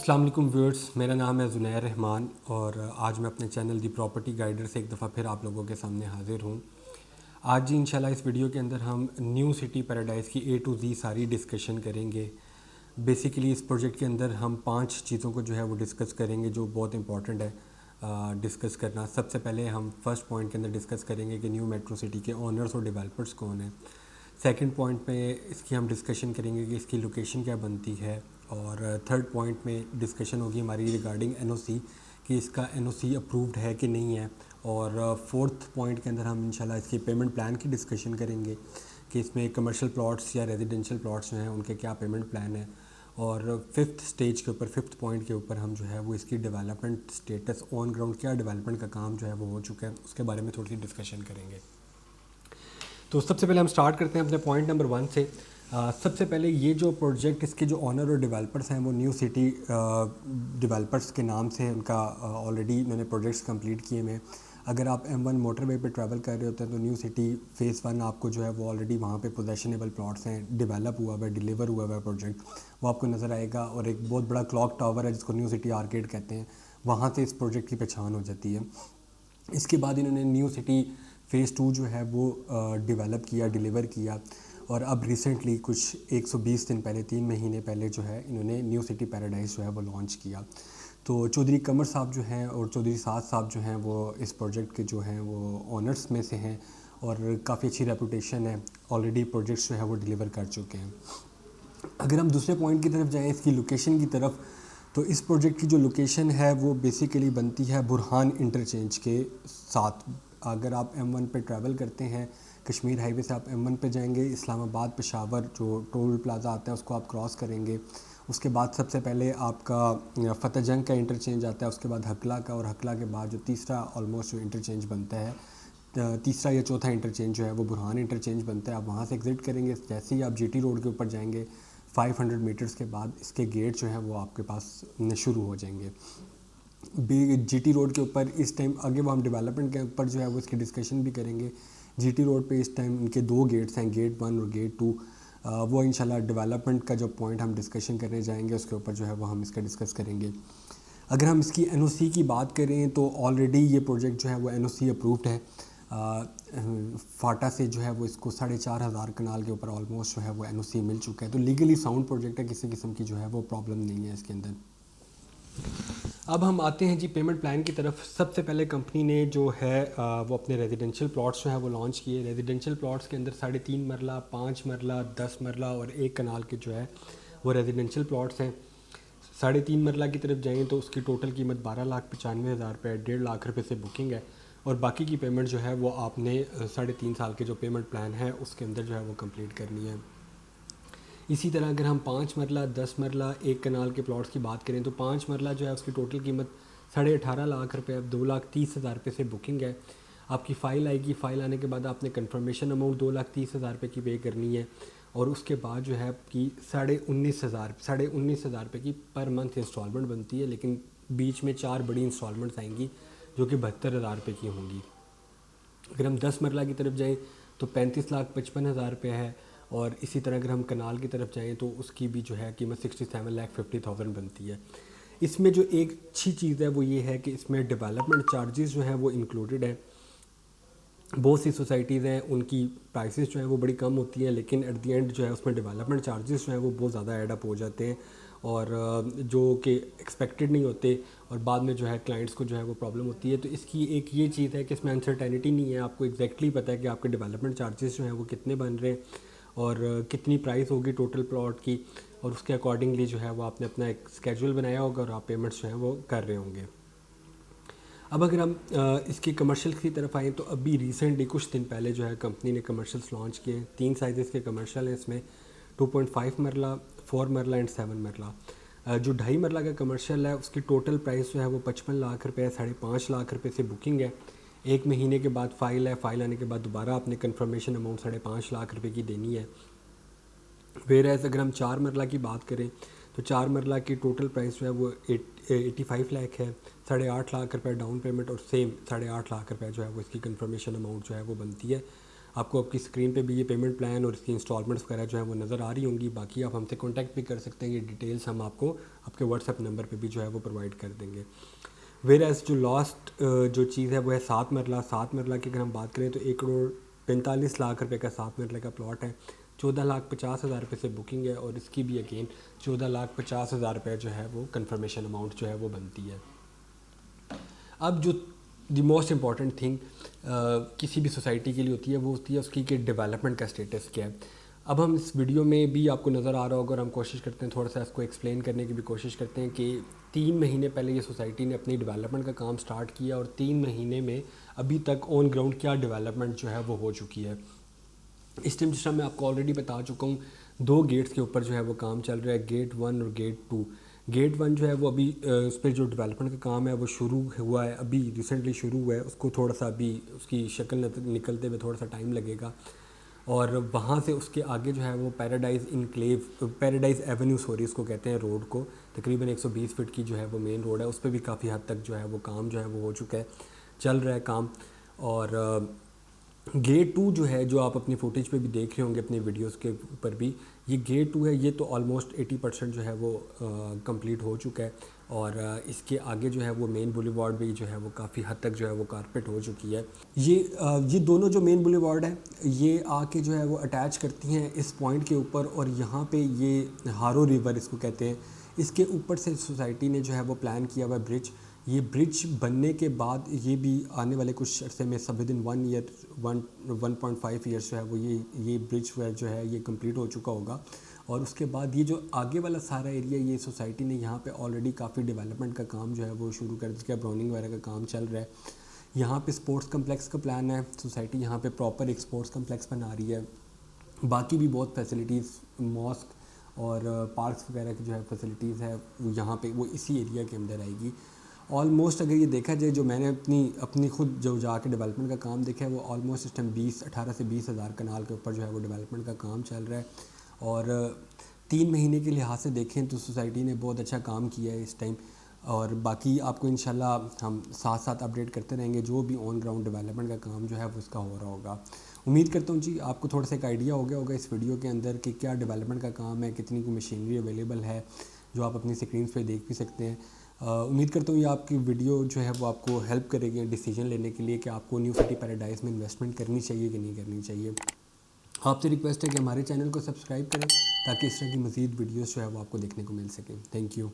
السلام علیکم ویورز، میرا نام ہے زنیر رحمان اور آج میں اپنے چینل دی پراپرٹی گائیڈر سے ایک دفعہ پھر آپ لوگوں کے سامنے حاضر ہوں۔ آج جی انشاءاللہ اس ویڈیو کے اندر ہم نیو سٹی پیراڈائز کی اے ٹو زی ساری ڈسکشن کریں گے۔ بیسیکلی اس پروجیکٹ کے اندر ہم 5 چیزوں کو جو ہے وہ ڈسکس کریں گے جو بہت امپورٹنٹ ہے ڈسکس کرنا۔ سب سے پہلے ہم فرسٹ پوائنٹ کے اندر ڈسکس کریں گے کہ نیو میٹرو سٹی کے اونرز اور ڈیولپرز کون ہیں۔ سیکنڈ پوائنٹ میں اس کی ہم ڈسکشن کریں گے کہ اس کی لوکیشن کیا بنتی ہے، اور تھرڈ پوائنٹ میں ڈسکشن ہوگی ہماری ریگارڈنگ این او سی کہ اس کا این او سی اپرووڈ ہے کہ نہیں ہے، اور فورتھ پوائنٹ کے اندر ہم انشاءاللہ اس کی پیمنٹ پلان کی ڈسکشن کریں گے کہ اس میں کمرشل پلاٹس یا ریزیڈینشیل پلاٹس جو ہیں ان کے کیا پیمنٹ پلان ہے، اور ففتھ پوائنٹ کے اوپر ہم جو ہے وہ اس کی ڈیولپمنٹ سٹیٹس آن گراؤنڈ کیا ڈیولپمنٹ کا کام جو ہے وہ ہو چکا ہے اس کے بارے میں تھوڑی سی ڈسکشن کریں گے۔ تو سب سے پہلے ہم سٹارٹ کرتے ہیں اپنے پوائنٹ نمبر 1 سے۔ سب سے پہلے یہ جو پروجیکٹ اس کے جو آنر اور ڈیولپرس ہیں وہ نیو سٹی ڈیولپرس کے نام سے ان کا آلریڈی انہوں نے پروجیکٹس کمپلیٹ کیے ہیں۔ اگر آپ M1 موٹر وے پہ ٹریول کر رہے ہوتے ہیں تو نیو سٹی فیز 1 آپ کو جو ہے وہ آلریڈی وہاں پہ پوزیشنیبل پلاٹس ہیں، ڈیولپ ہوا ہوا ہے، ڈیلیور ہوا ہوا ہے پروجیکٹ، وہ آپ کو نظر آئے گا، اور ایک بہت بڑا کلاک ٹاور ہے جس کو نیو سٹی آرکیڈ کہتے ہیں، وہاں سے اس پروجیکٹ کی پہچان ہو جاتی ہے۔ اس کے بعد انہوں نے نیو سٹی فیز 2 جو ہے وہ ڈیولپ کیا، ڈیلیور کیا، اور اب ریسنٹلی کچھ 120 دن پہلے 3 مہینے پہلے جو ہے انہوں نے نیو سٹی پیراڈائز جو ہے وہ لانچ کیا۔ تو چودھری قمر صاحب جو ہیں اور چودھری سعد صاحب جو ہیں وہ اس پروجیکٹ کے جو ہیں وہ آنرس میں سے ہیں، اور کافی اچھی ریپوٹیشن ہے، آلریڈی پروجیکٹس جو ہے وہ ڈیلیور کر چکے ہیں۔ اگر ہم دوسرے پوائنٹ کی طرف جائیں، اس کی لوکیشن کی طرف، تو اس پروجیکٹ کی جو لوکیشن ہے وہ بیسیکلی بنتی ہے برہان انٹرچینج کے ساتھ۔ اگر آپ M1 پہ ٹریول کرتے ہیں، کشمیر ہائی وے سے آپ M1 پہ جائیں گے، اسلام آباد پشاور جو ٹول پلازا آتا ہے اس کو آپ کراس کریں گے، اس کے بعد سب سے پہلے آپ کا فتح جنگ کا انٹرچینج آتا ہے، اس کے بعد ہکلا کا، اور ہکلا کے بعد جو تیسرا آلموسٹ جو انٹرچینج بنتا ہے، تیسرا یا چوتھا انٹرچینج جو ہے وہ برہان انٹرچینج بنتا ہے۔ آپ وہاں سے ایگزٹ کریں گے، جیسے ہی آپ جی ٹی روڈ کے اوپر جائیں گے 500 میٹرز کے بعد اس کے گیٹ جو ہیں وہ آپ کے پاس شروع ہو جائیں گے۔ جی ٹی روڈ کے اوپر اس ٹائم آگے وہ ہم ڈیولپمنٹ کے اوپر جو ہے وہ اس کی ڈسکشن بھی کریں گے۔ جی ٹی روڈ پہ اس ٹائم ان کے 2 گیٹس ہیں، گیٹ 1 اور گیٹ 2، وہ انشاءاللہ ڈیولپمنٹ کا جو پوائنٹ ہم ڈسکشن کرنے جائیں گے اس کے اوپر جو ہے وہ ہم اس کا ڈسکس کریں گے۔ اگر ہم اس کی این او سی کی بات کریں تو آلریڈی یہ پروجیکٹ جو ہے وہ این او سی اپرووڈ ہے، فاٹا سے جو ہے وہ اس کو 4,500 کنال کے اوپر آلموسٹ جو ہے وہ این او سی مل چکا ہے، تو لیگلی ساؤنڈ پروجیکٹ ہے، کسی قسم کی جو ہے وہ پرابلم نہیں ہے اس کے اندر۔ اب ہم آتے ہیں جی پیمنٹ پلان کی طرف۔ سب سے پہلے کمپنی نے جو ہے وہ اپنے ریزیڈینشیل پلاٹس جو ہیں وہ لانچ کیے۔ ریزیڈینشیل پلاٹس کے اندر 3.5 مرلہ، 5 مرلہ، 10 مرلہ اور 1 کنال کے جو ہے وہ ریزیڈینشیل پلاٹس ہیں۔ 3.5 مرلہ کی طرف جائیں تو اس کی ٹوٹل قیمت 12,95,000 روپے، 1.5 لاکھ روپے سے بکنگ ہے، اور باقی کی پیمنٹ جو ہے وہ آپ نے 3.5 سال کے جو پیمنٹ پلان ہے اس کے اندر جو ہے وہ کمپلیٹ کرنی ہے۔ اسی طرح اگر ہم 5 مرلہ، 10 مرلہ، 1 کنال کے پلاٹس کی بات کریں تو 5 مرلہ جو ہے اس کی ٹوٹل قیمت 18.5 لاکھ روپے، اب 2,30,000 روپے سے بکنگ ہے۔ آپ کی فائل آئے گی، فائل آنے کے بعد آپ نے کنفرمیشن اماؤنٹ 2,30,000 روپے کی پے کرنی ہے، اور اس کے بعد جو ہے آپ کی 19,500 روپے کی پر منتھ انسٹالمنٹ بنتی ہے، لیکن بیچ میں 4 بڑی انسٹالمنٹس آئیں گی جو کہ 72,000 روپے کی ہوں گی۔ اگر ہم 10 مرلہ کی طرف جائیں تو 35,55,000 روپے ہے، اور اسی طرح اگر ہم کنال کی طرف جائیں تو اس کی بھی جو ہے قیمت 67,50,000 بنتی ہے۔ اس میں جو ایک اچھی چیز ہے وہ یہ ہے کہ اس میں ڈیولپمنٹ چارجز جو ہیں وہ انکلوڈڈ ہیں۔ بہت سی سوسائٹیز ہیں ان کی پرائسز جو ہیں وہ بڑی کم ہوتی ہیں، لیکن ایٹ دی اینڈ جو ہے اس میں ڈیولپمنٹ چارجز جو ہیں وہ بہت زیادہ ایڈ اپ ہو جاتے ہیں، اور جو کہ ایکسپیکٹڈ نہیں ہوتے، اور بعد میں جو ہے کلائنٹس کو جو ہے وہ پرابلم ہوتی ہے۔ تو اس کی ایک یہ چیز ہے کہ اس میں انسرٹینٹی نہیں ہے، آپ کو ایگزیکٹلی پتہ ہے کہ آپ کے ڈیولپمنٹ چارجز جو ہیں وہ کتنے بن رہے ہیں اور کتنی پرائس ہوگی ٹوٹل پلاٹ کی، اور اس کے اکارڈنگلی جو ہے وہ آپ نے اپنا ایک اسکیجول بنایا ہوگا اور آپ پیمنٹس جو ہیں وہ کر رہے ہوں گے۔ اب اگر ہم اس کی کمرشل کی طرف آئیں تو ابھی ریسنٹلی کچھ دن پہلے جو ہے کمپنی نے کمرشلس لانچ کیے۔ 3 سائزز کے کمرشل ہیں اس میں، 2.5 مرلہ، 4 مرلہ اینڈ 7 مرلہ۔ جو 2.5 مرلہ کا کمرشل ہے اس کی ٹوٹل پرائس جو ہے وہ 55 لاکھ روپے ہے، 5.5 لاکھ روپے سے بکنگ ہے۔ 1 مہینے کے بعد فائل ہے، فائل آنے کے بعد دوبارہ آپ نے کنفرمیشن اماؤنٹ 5.5 لاکھ روپے کی دینی ہے۔ ویئر اگر ہم 4 مرلہ کی بات کریں تو 4 مرلہ کی ٹوٹل پرائس جو ہے وہ 85 لاکھ ہے، 8.5 لاکھ روپے ڈاؤن پیمنٹ، اور سیم 8.5 لاکھ روپے جو ہے وہ اس کی کنفرمیشن اماؤنٹ جو ہے وہ بنتی ہے۔ آپ کو آپ کی اسکرین پہ بھی یہ پیمنٹ پلان اور اس کی انسٹالمنٹس وغیرہ جو ہے وہ نظر آ رہی ہوں گی. باقی آپ ہم سے کانٹیکٹ بھی کر سکتے ہیں, یہ ڈیٹیلس ہم آپ کو آپ کے واٹس ایپ نمبر پہ بھی جو ہے وہ پرووائڈ کر دیں گے. ویئر ایز جو لاسٹ جو چیز ہے وہ ہے 7 مرلہ. 7 مرلہ کی اگر ہم بات کریں تو 1,45,00,000 روپے کا 7 مرلہ کا پلاٹ ہے. 14,50,000 روپے سے بکنگ ہے, اور اس کی بھی اگین 14,50,000 روپے جو ہے وہ کنفرمیشن اماؤنٹ جو ہے وہ بنتی ہے. اب جو دی موسٹ امپورٹنٹ تھنگ کسی بھی سوسائٹی کے لیے ہوتی ہے وہ ہوتی ہے اس کی کہ ڈیولپمنٹ کا اسٹیٹس کیا ہے. اب ہم اس ویڈیو میں بھی آپ کو نظر آ رہا ہوگا, اور ہم کوشش کرتے ہیں تھوڑا سا اس کو ایکسپلین کرنے کی بھی کوشش کرتے ہیں کہ 3 مہینے پہلے یہ سوسائٹی نے اپنی ڈیولپمنٹ کا کام سٹارٹ کیا, اور 3 مہینے میں ابھی تک آن گراؤنڈ کیا ڈیولپمنٹ جو ہے وہ ہو چکی ہے. اس ٹائم جس طرح میں آپ کو آلریڈی بتا چکا ہوں 2 گیٹس کے اوپر جو ہے وہ کام چل رہا ہے, گیٹ 1 اور گیٹ 2. گیٹ 1 جو ہے وہ ابھی اس پہ جو ڈیولپمنٹ کا کام ہے وہ شروع ہوا ہے, ابھی ریسنٹلی شروع ہوا ہے. اس کو تھوڑا سا ابھی اس کی شکل نکلتے ہوئے تھوڑا سا ٹائم لگے گا, اور وہاں سے اس کے آگے جو ہے وہ پیراڈائز ایونیو اس کو کہتے ہیں روڈ کو, تقریباً 120 فٹ کی جو ہے وہ مین روڈ ہے, اس پہ بھی کافی حد تک جو ہے وہ کام جو ہے وہ ہو چکا ہے, چل رہا ہے کام. اور گیٹ 2 جو ہے جو آپ اپنی فوٹیج پہ بھی دیکھ رہے ہوں گے اپنی ویڈیوز کے اوپر بھی, یہ گیٹ 2 ہے, یہ تو آلموسٹ 80% جو ہے وہ کمپلیٹ ہو چکا ہے. اور اس کے آگے جو ہے وہ مین بولیوارڈ بھی جو ہے وہ کافی حد تک جو ہے وہ کارپیٹ ہو چکی ہے. یہ دونوں جو مین بولیوارڈ ہیں یہ آ کے جو ہے وہ اٹیچ کرتی ہیں اس پوائنٹ کے اوپر, اور یہاں پہ یہ ہارو ریور اس کو کہتے ہیں, اس کے اوپر سے سوسائٹی نے جو ہے وہ پلان کیا ہوا برج. یہ برج بننے کے بعد یہ بھی آنے والے کچھ عرصے میں سب ودن 1.5 ایئرس جو ہے وہ یہ برج جو ہے یہ کمپلیٹ ہو چکا ہوگا. اور اس کے بعد یہ جو آگے والا سارا ایریا, یہ سوسائٹی نے یہاں پہ آلریڈی کافی ڈیولپمنٹ کا کام جو ہے وہ شروع کر دیا, براؤننگ وغیرہ کا کام چل رہا ہے. یہاں پہ سپورٹس کمپلیکس کا پلان ہے, سوسائٹی یہاں پہ پراپر ایک سپورٹس کمپلیکس بنا رہی ہے. باقی بھی بہت فیسلٹیز, ماسک اور پارکس وغیرہ کی جو ہے فیسلٹیز ہے وہ یہاں پہ وہ اسی ایریا کے اندر آئے گی. آلموسٹ اگر یہ دیکھا جائے جو میں نے اپنی خود جو جا کے ڈیولپمنٹ کا کام دیکھا ہے, وہ آلموسٹ اس ٹائم 18 سے 20 ہزار کنال کے اوپر جو ہے وہ ڈیولپمنٹ کا کام چل رہا ہے. اور 3 مہینے کے لحاظ سے دیکھیں تو سوسائٹی نے بہت اچھا کام کیا ہے اس ٹائم. اور باقی آپ کو انشاءاللہ ہم ساتھ ساتھ اپڈیٹ کرتے رہیں گے جو بھی آن گراؤنڈ ڈیولپمنٹ کا کام جو ہے وہ اس کا ہو رہا ہوگا. امید کرتا ہوں جی آپ کو تھوڑا سا ایک آئیڈیا ہو گیا ہوگا اس ویڈیو کے اندر کہ کیا ڈیولپمنٹ کا کام ہے, کتنی کوئی مشینری اویلیبل ہے جو آپ اپنی اسکرینس پہ دیکھ بھی سکتے ہیں. امید کرتا ہوں یہ آپ کی ویڈیو جو ہے وہ آپ کو ہیلپ کرے گی ڈیسیجن لینے کے لیے کہ آپ کو نیو سٹی پیراڈائز میں انویسٹمنٹ کرنی چاہیے کہ نہیں کرنی چاہیے. آپ سے ریکویسٹ ہے کہ ہمارے چینل کو سبسکرائب کریں تاکہ اس طرح کی مزید ویڈیوز جو ہے وہ آپ کو دیکھنے کو مل سکیں. Thank you.